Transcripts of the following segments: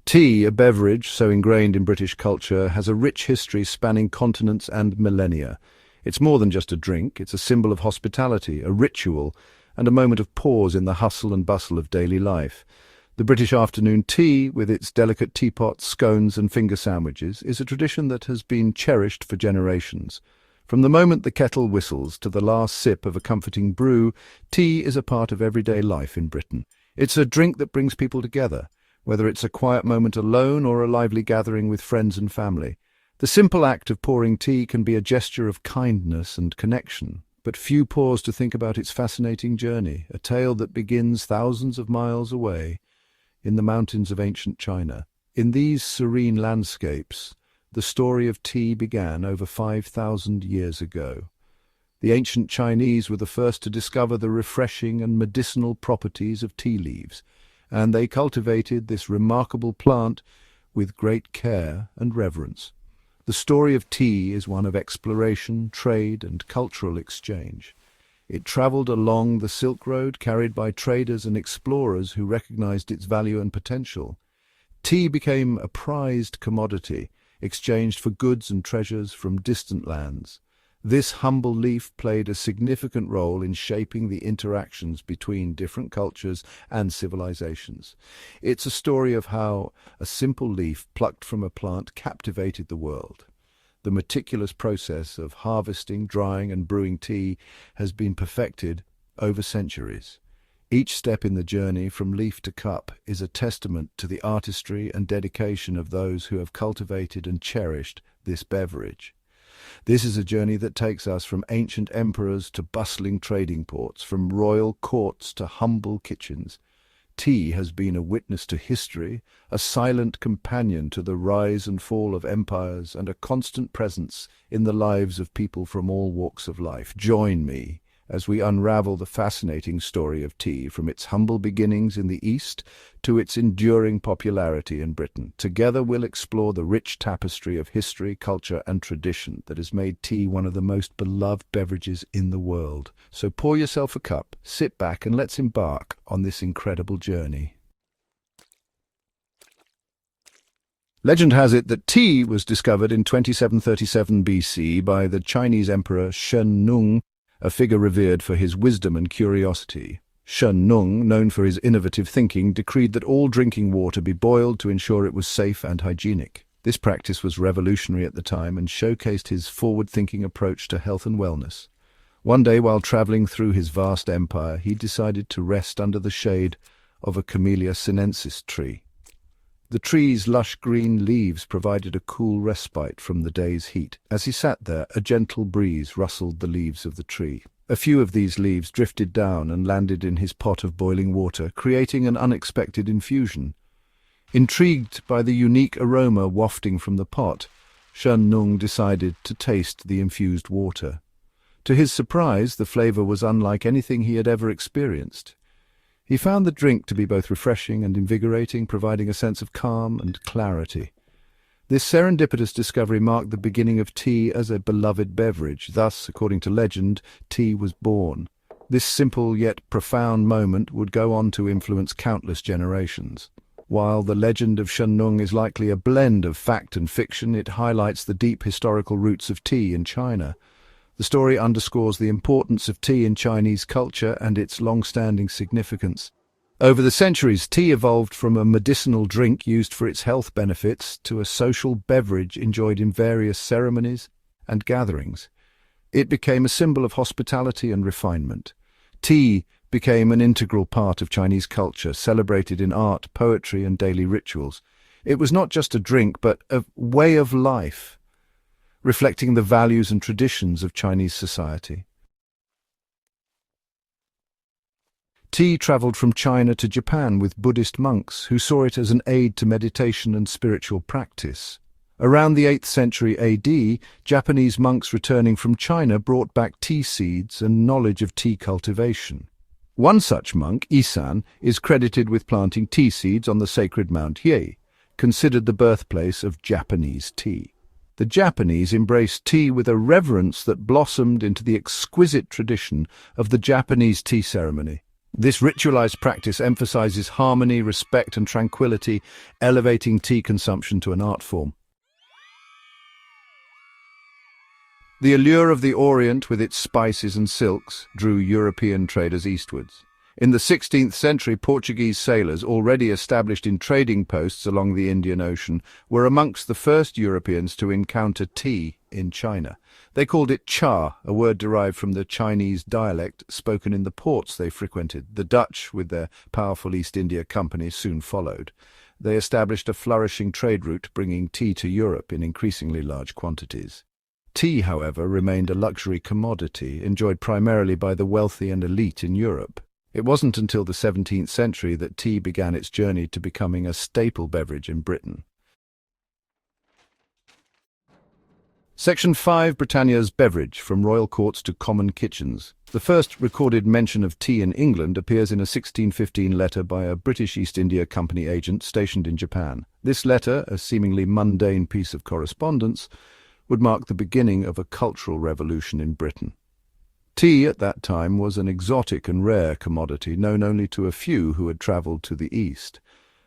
Tea, a beverage so ingrained in British culture, has a rich history spanning continents and millennia. It's more than just a drink, it's a symbol of hospitality, a ritual, and a moment of pause in the hustle and bustle of daily life. The British afternoon tea, with its delicate teapots, scones and finger sandwiches, is a tradition that has been cherished for generations. From the moment the kettle whistles to the last sip of a comforting brew, tea is a part of everyday life in Britain. It's a drink that brings people together, whether it's a quiet moment alone or a lively gathering with friends and family. The simple act of pouring tea can be a gesture of kindness and connection, but few pause to think about its fascinating journey, a tale that begins thousands of miles away in the mountains of ancient China. In these serene landscapes, the story of tea began over 5,000 years ago. The ancient Chinese were the first to discover the refreshing and medicinal properties of tea leaves, and they cultivated this remarkable plant with great care and reverence. The story of tea is one of exploration, trade, and cultural exchange. It travelled along the Silk Road, carried by traders and explorers who recognized its value and potential. Tea became a prized commodity, exchanged for goods and treasures from distant lands. This humble leaf played a significant role in shaping the interactions between different cultures and civilizations. It's a story of how a simple leaf plucked from a plant captivated the world. The meticulous process of harvesting, drying, and brewing tea has been perfected over centuries. Each step in the journey from leaf to cup is a testament to the artistry and dedication of those who have cultivated and cherished this beverage. This is a journey that takes us from ancient emperors to bustling trading ports, from royal courts to humble kitchens. Tea has been a witness to history, a silent companion to the rise and fall of empires, and a constant presence in the lives of people from all walks of life. Join me as we unravel the fascinating story of tea, from its humble beginnings in the East to its enduring popularity in Britain. Together we'll explore the rich tapestry of history, culture, and tradition that has made tea one of the most beloved beverages in the world. So pour yourself a cup, sit back, and let's embark on this incredible journey. Legend has it that tea was discovered in 2737 BC by the Chinese emperor Shen Nung, a figure revered for his wisdom and curiosity. Shen Nung, known for his innovative thinking, decreed that all drinking water be boiled to ensure it was safe and hygienic. This practice was revolutionary at the time and showcased his forward-thinking approach to health and wellness. One day, while traveling through his vast empire, he decided to rest under the shade of a Camellia sinensis tree. The tree's lush green leaves provided a cool respite from the day's heat. As he sat there, a gentle breeze rustled the leaves of the tree. A few of these leaves drifted down and landed in his pot of boiling water, creating an unexpected infusion. Intrigued by the unique aroma wafting from the pot, Shen Nung decided to taste the infused water. To his surprise, the flavor was unlike anything he had ever experienced. He found the drink to be both refreshing and invigorating, providing a sense of calm and clarity. This serendipitous discovery marked the beginning of tea as a beloved beverage. Thus, according to legend, tea was born. This simple yet profound moment would go on to influence countless generations. While the legend of Shen Nung is likely a blend of fact and fiction, it highlights the deep historical roots of tea in China. The story underscores the importance of tea in Chinese culture and its long-standing significance. Over the centuries, tea evolved from a medicinal drink used for its health benefits to a social beverage enjoyed in various ceremonies and gatherings. It became a symbol of hospitality and refinement. Tea became an integral part of Chinese culture, celebrated in art, poetry, and daily rituals. It was not just a drink, but a way of life, reflecting the values and traditions of Chinese society. Tea travelled from China to Japan with Buddhist monks who saw it as an aid to meditation and spiritual practice. Around the 8th century AD, Japanese monks returning from China brought back tea seeds and knowledge of tea cultivation. One such monk, Isan, is credited with planting tea seeds on the sacred Mount Ye, considered the birthplace of Japanese tea. The Japanese embraced tea with a reverence that blossomed into the exquisite tradition of the Japanese tea ceremony. This ritualized practice emphasizes harmony, respect, and tranquility, elevating tea consumption to an art form. The allure of the Orient with its spices and silks drew European traders eastwards. In the 16th century, Portuguese sailors, already established in trading posts along the Indian Ocean, were amongst the first Europeans to encounter tea in China. They called it cha, a word derived from the Chinese dialect spoken in the ports they frequented. The Dutch, with their powerful East India Company, soon followed. They established a flourishing trade route, bringing tea to Europe in increasingly large quantities. Tea, however, remained a luxury commodity, enjoyed primarily by the wealthy and elite in Europe. It wasn't until the 17th century that tea began its journey to becoming a staple beverage in Britain. Section 5. Britannia's beverage, from royal courts to common kitchens. The first recorded mention of tea in England appears in a 1615 letter by a British East India Company agent stationed in Japan. This letter, a seemingly mundane piece of correspondence, would mark the beginning of a cultural revolution in Britain. Tea at that time was an exotic and rare commodity, known only to a few who had travelled to the east.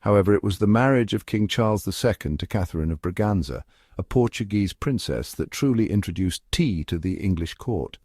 However, it was the marriage of King Charles II to Catherine of Braganza, a Portuguese princess, that truly introduced tea to the English court.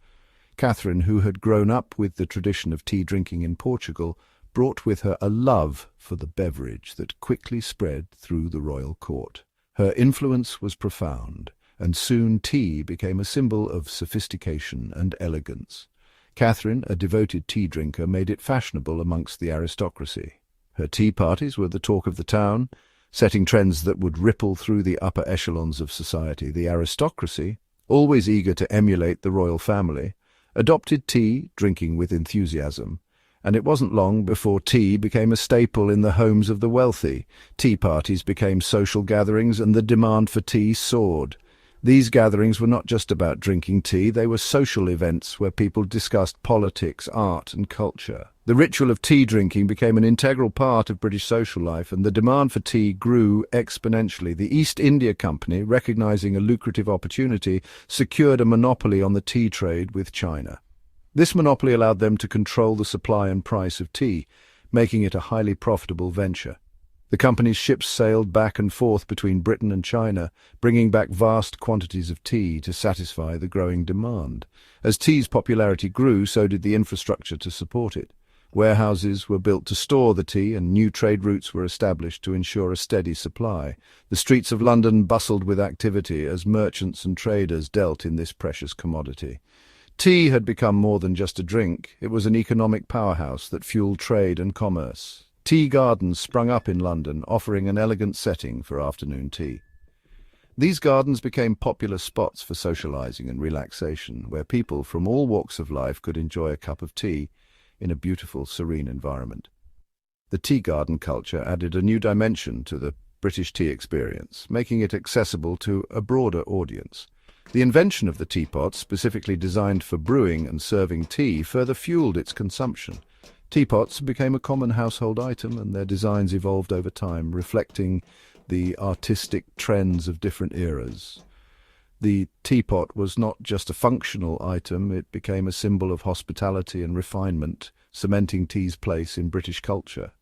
Catherine, who had grown up with the tradition of tea drinking in Portugal, brought with her a love for the beverage that quickly spread through the royal court. Her influence was profound, and soon tea became a symbol of sophistication and elegance. Catherine, a devoted tea drinker, made it fashionable amongst the aristocracy. Her tea parties were the talk of the town, setting trends that would ripple through the upper echelons of society. The aristocracy, always eager to emulate the royal family, adopted tea, drinking with enthusiasm, and it wasn't long before tea became a staple in the homes of the wealthy. Tea parties became social gatherings, and the demand for tea soared. These gatherings were not just about drinking tea, they were social events where people discussed politics, art, and culture. The ritual of tea drinking became an integral part of British social life, and the demand for tea grew exponentially. The East India Company, recognizing a lucrative opportunity, secured a monopoly on the tea trade with China. This monopoly allowed them to control the supply and price of tea, making it a highly profitable venture. The company's ships sailed back and forth between Britain and China, bringing back vast quantities of tea to satisfy the growing demand. As tea's popularity grew, so did the infrastructure to support it. Warehouses were built to store the tea, and new trade routes were established to ensure a steady supply. The streets of London bustled with activity as merchants and traders dealt in this precious commodity. Tea had become more than just a drink. It was an economic powerhouse that fueled trade and commerce. Tea gardens sprung up in London, offering an elegant setting for afternoon tea. These gardens became popular spots for socializing and relaxation, where people from all walks of life could enjoy a cup of tea in a beautiful, serene environment. The tea garden culture added a new dimension to the British tea experience, making it accessible to a broader audience. The invention of the teapot, specifically designed for brewing and serving tea, further fueled its consumption. Teapots became a common household item, and their designs evolved over time, reflecting the artistic trends of different eras. The teapot was not just a functional item, it became a symbol of hospitality and refinement, cementing tea's place in British culture.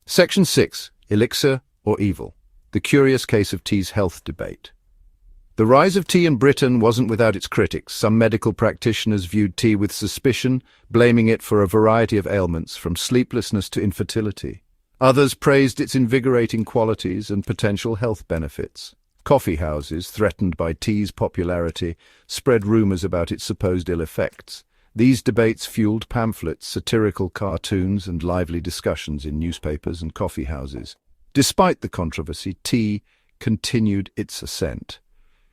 Section 6. Elixir or Evil. The curious case of tea's health debate. The rise of tea in Britain wasn't without its critics. Some medical practitioners viewed tea with suspicion, blaming it for a variety of ailments, from sleeplessness to infertility. Others praised its invigorating qualities and potential health benefits. Coffee houses, threatened by tea's popularity, spread rumours about its supposed ill effects. These debates fueled pamphlets, satirical cartoons, and lively discussions in newspapers and coffee houses. Despite the controversy, tea continued its ascent.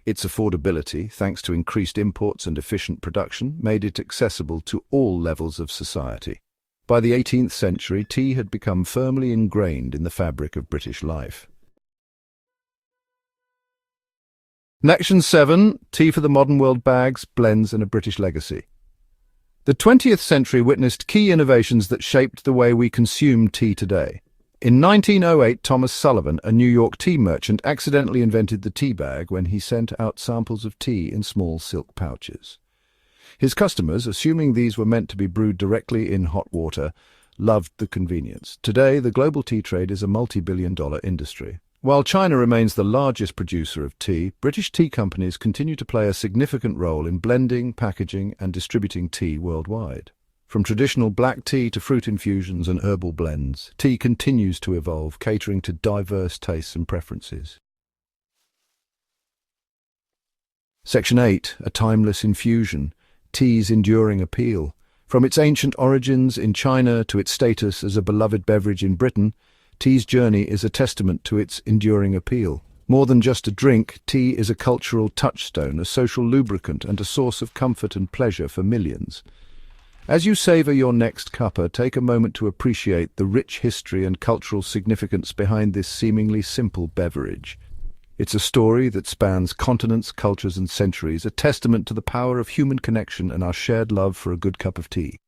Its affordability, thanks to increased imports and efficient production, made it accessible to all levels of society. By the 18th century, tea had become firmly ingrained in the fabric of British life. Section 7. Tea for the Modern World. Bags, blends, and a British legacy. The 20th century witnessed key innovations that shaped the way we consume tea today. In 1908, Thomas Sullivan, a New York tea merchant, accidentally invented the tea bag when he sent out samples of tea in small silk pouches. His customers, assuming these were meant to be brewed directly in hot water, loved the convenience. Today, the global tea trade is a multi-billion-dollar industry. While China remains the largest producer of tea, British tea companies continue to play a significant role in blending, packaging, and distributing tea worldwide. From traditional black tea to fruit infusions and herbal blends, tea continues to evolve, catering to diverse tastes and preferences. Section 8. A timeless infusion. Tea's enduring appeal. From its ancient origins in China to its status as a beloved beverage in Britain, tea's journey is a testament to its enduring appeal. More than just a drink, tea is a cultural touchstone, a social lubricant, and a source of comfort and pleasure for millions. As you savor your next cuppa, take a moment to appreciate the rich history and cultural significance behind this seemingly simple beverage. It's a story that spans continents, cultures, and centuries, a testament to the power of human connection and our shared love for a good cup of tea.